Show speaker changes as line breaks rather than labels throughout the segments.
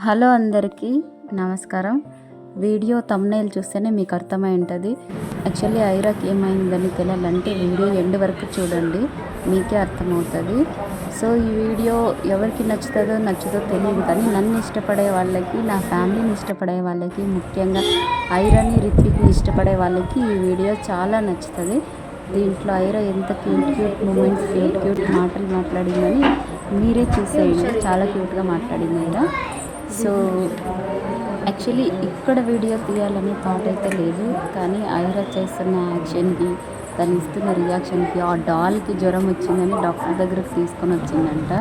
Hello అందరికీ నమస్కారం. Video thumbnail చూస్తేనే మీకు అర్థమై ఉంటుంది. యాక్చువల్లీ ఐరాకి ఏమైందని తెలియాలంటే వీడియో ఎండ్ వరకు చూడండి, మీకే అర్థమవుతుంది. సో ఈ వీడియో ఎవరికి నచ్చుతుందో తెలియదు, కానీ నన్ను ఇష్టపడే వాళ్ళకి, నా ఫ్యామిలీని ఇష్టపడే వాళ్ళకి, ముఖ్యంగా ఐరాని రిత్విక్ని ఇష్టపడే వాళ్ళకి ఈ వీడియో చాలా నచ్చుతుంది. దీంట్లో ఐరా ఎంత క్యూట్ మూమెంట్స్, క్యూట్ మాటలు మాట్లాడిందని మీరే చూసేయండి. చాలా క్యూట్గా మాట్లాడింది ఐరా. సో యాక్చువల్లీ ఇక్కడ వీడియో తీయాలనే థాట్ అయితే లేదు, కానీ ఐరా చేస్తున్న యాక్షన్కి, తను ఇస్తున్న రియాక్షన్కి, ఆ డాల్కి జ్వరం వచ్చిందని డాక్టర్ దగ్గరకు తీసుకొని వచ్చిందంట.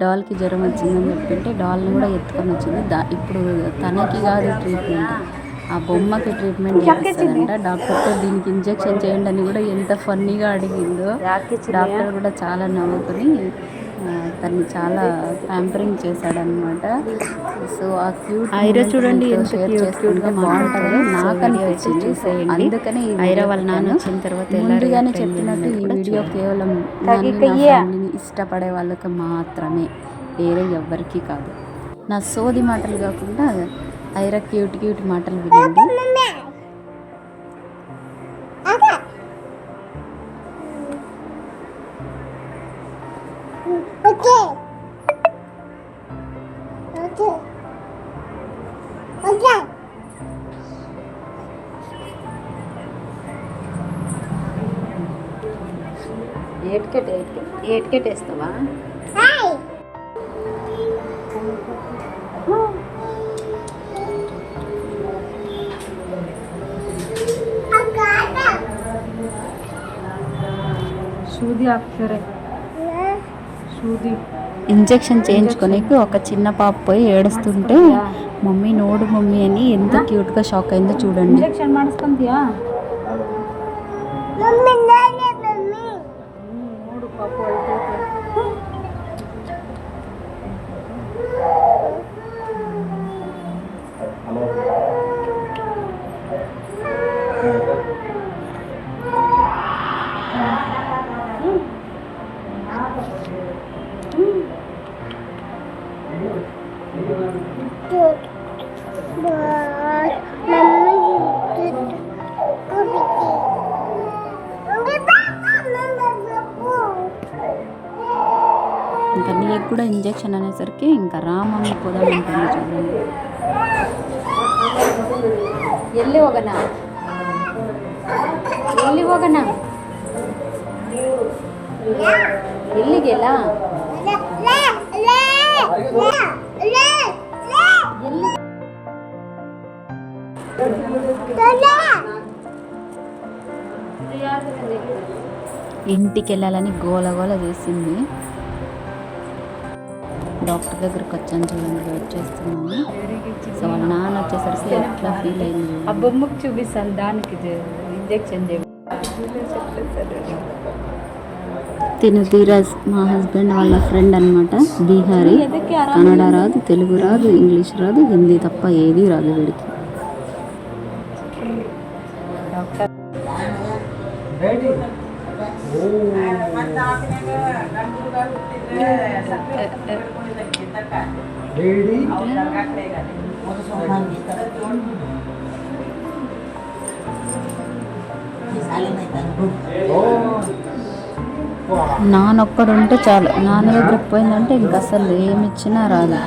డాల్కి జ్వరం వచ్చిందని చెప్పింటే డాల్ని కూడా ఎత్తుకొని వచ్చింది. ఇప్పుడు తనకి కాదు ట్రీట్మెంట్, ఆ బొమ్మకి ట్రీట్మెంట్ చేస్తుందంట. డాక్టర్తో దీనికి ఇంజెక్షన్ చేయండి అని కూడా ఎంత ఫన్నీగా అడిగిందో. డాక్టర్ కూడా చాలా నవ్వుకొని తన్ని చాలా ప్యాంపరింగ్ చేశాడనమాట. సో ఆ క్యూట్ ఐరా చూడండి ఎంత క్యూట్గా బాగుంటుందో నాకు అనిపించింది. అందుకని ఐరా వాళ్ళ నాన్న వచ్చిన తర్వాత ముందుగానే చెప్పినట్టు ఈ వీడియో కేవలం నన్ను, నా ఫ్యామిలీని ఇష్టపడే వాళ్ళకి మాత్రమే, వేరే ఎవ్వరికీ కాదు. నా సోది మాటలు కాకుండా ఐరా క్యూట్ మాటలు వినండి. ఏటికెట్ వేస్తావా? ఇంజెక్షన్ చేయించుకోనికి ఒక చిన్న పాప పోయి ఏడుస్తుంటే మమ్మీ నోడు మమ్మీ అని ఎంత క్యూట్గా షాక్ అయిందో చూడండి. ఇంజెక్షన్ ಮಾಡಿಸ್ಕೊಂತೀಯಾ? ನೋಡು ಪಾಪ ಅಳ್ತೈತೆ. ఇంకా నీకు కూడా ఇంజెక్షన్ అనేసరికి ఇంకా రామమ్మ కూడా ఉంటుంది చూడండి. ఎల్లి ಹೋಗನಾ ಎಲ್ಲಿಗೆಲ್ಲ ఇంటికి వెళ్ళాలని గోల చేసింది. డాక్టర్ దగ్గరకు వచ్చాను చూడండి, వెయిట్ చేస్తున్నాను. సో వాళ్ళ నాన్న వచ్చేసరికి ఎట్లా ఫీల్ అయింది. ఆ బొమ్మకు చూపిస్తాను, దానికి ఇంజెక్షన్ తిను ధీరాజ్ మా హస్బెండ్ వాళ్ళ ఫ్రెండ్ అనమాట. బీహారీ, కన్నడ రాదు, తెలుగు రాదు, ఇంగ్లీష్ రాదు, హిందీ తప్ప ఏది రాదు వీడికి. నానొక్కడుంటే చాలు, నాన్న దగ్గరకు పోయిందంటే ఇంక అసలు ఏమి ఇచ్చినా రాదు.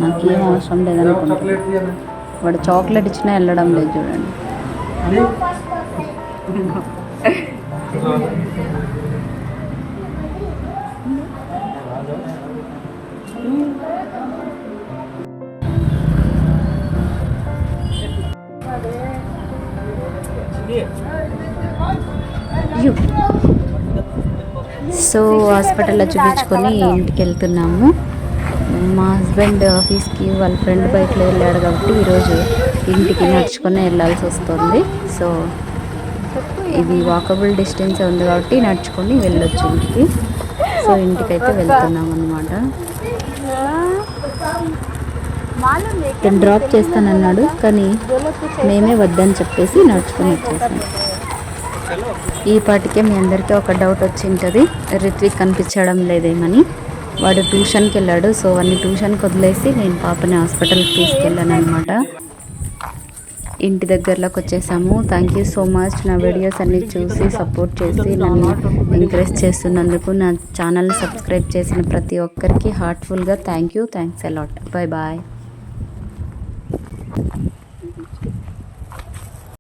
నాకేం అవసరం లేదనుకుంటా. వాడు చాక్లెట్ ఇచ్చినా వెళ్ళడం లేదు చూడండి. సో హాస్పిటల్లో చూపించుకొని ఇంటికి వెళ్తున్నాము. మా హస్బెండ్ ఆఫీస్కి వాళ్ళ ఫ్రెండ్ బైక్లో వెళ్ళాడు కాబట్టి ఈరోజు ఇంటికి నడుచుకొని వెళ్ళాల్సి వస్తుంది. సో ఇది వాకబుల్ డిస్టెన్స్ ఉంది కాబట్టి నడుచుకొని వెళ్ళొచ్చు ఇంటికి. సో ఇంటికైతే వెళ్తున్నాం అన్నమాట. తను డ్రాప్ చేస్తానన్నాడు, కానీ మేమే వద్దని చెప్పేసి నడుచుకొని వచ్చేసాం. ఈ పాటికే మీ అందరికీ ఒక డౌట్ వచ్చి ఉంటుంది, రిత్విక్ కనిపించడం లేదేమని. వాడు ట్యూషన్కి వెళ్ళాడు. సో వాడిని ట్యూషన్కి వదిలేసి నేను పాపని హాస్పిటల్కి తీసుకెళ్ళాను అనమాట. ఇంటి దగ్గరలోకి వచ్చేసాము. థ్యాంక్ యూ సో మచ్ నా వీడియోస్ అన్ని చూసి సపోర్ట్ చేసి నన్ను ఎంకరేజ్ చేస్తున్నందుకు. నా ఛానల్ని సబ్స్క్రైబ్ చేసిన ప్రతి ఒక్కరికి హార్ట్ఫుల్గా థ్యాంక్స్ అలాట్. Bye bye.